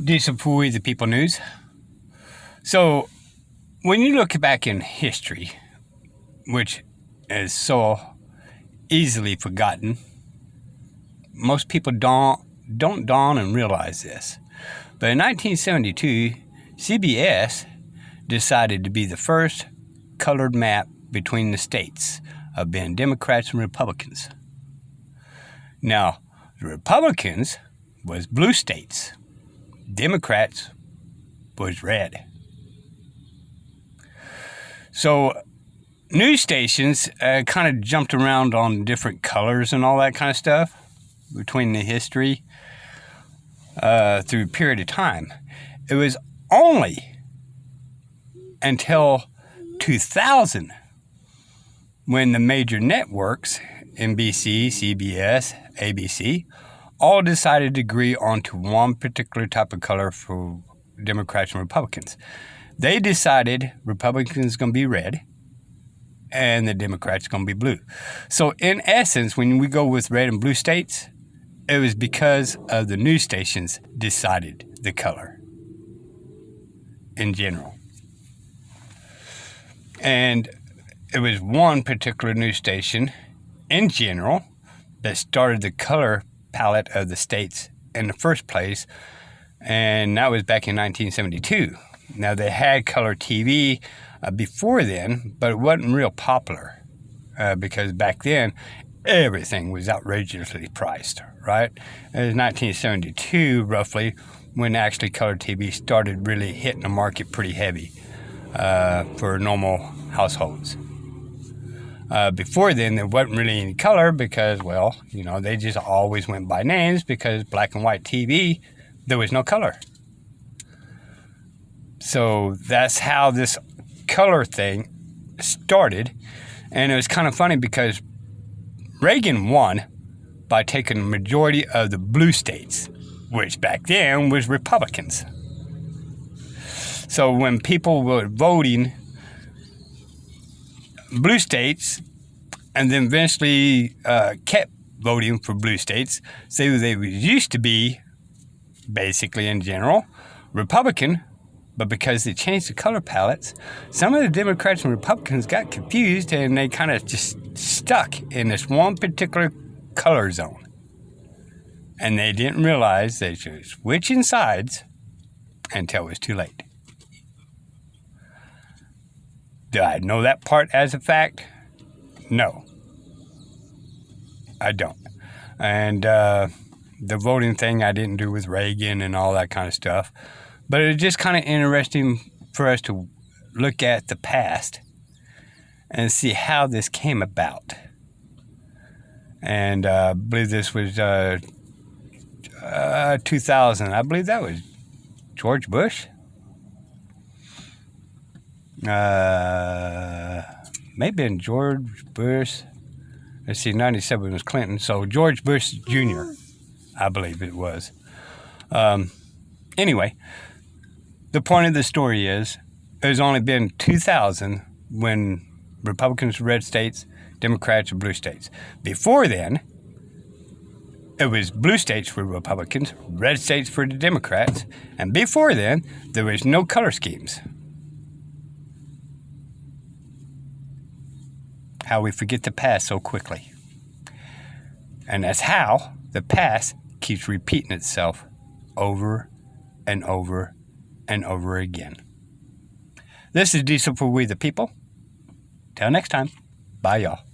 Diesel for the People News. So, when you look back in history, which is so easily forgotten, most people don't dawn and realize this. But in 1972, CBS decided to be the first colored map between the states of being Democrats and Republicans. Now, the Republicans was blue states. Democrats was red. So news stations kind of jumped around on different colors and all that kind of stuff between the history through a period of time. It was only until 2000 when the major networks, NBC, CBS, ABC, all decided to agree onto one particular type of color for Democrats and Republicans. They decided Republicans going to be red and the Democrats going to be blue. So in essence, when we go with red and blue states, it was because of the news stations decided the color in general. And it was one particular news station in general that started the color palette of the states in the first place, and that was back in 1972. Now, they had color TV before then, but it wasn't real popular because back then everything was outrageously priced, right? It was 1972 roughly when actually color TV started really hitting the market pretty heavy for normal households. Before then, there wasn't really any color because, well, you know, they just always went by names because black and white TV, there was no color. So that's how this color thing started. And it was kind of funny because Reagan won by taking the majority of the blue states, which back then was Republicans. So when people were voting blue states and then eventually kept voting for blue states, so they used to be basically in general Republican, but because they changed the color palettes, some of the Democrats and Republicans got confused and they kind of just stuck in this one particular color zone. And they didn't realize they were switching sides until it was too late. Do I know that part as a fact? No, I don't. And the voting thing I didn't do with Reagan and all that kind of stuff. But it's just kind of interesting for us to look at the past and see how this came about. And I believe this was 2000. I believe that was George Bush. Maybe in George Bush. Let's see, 97 was Clinton. So George Bush Jr., I believe it was. Anyway, the point of the story is there's only been 2000 when Republicans were red states, Democrats were blue states. Before then, it was blue states for Republicans, red states for the Democrats, and before then, there was no color schemes. How we forget the past so quickly. And that's how the past keeps repeating itself over and over and over again. This is Diesel for We the People. Till next time, bye y'all.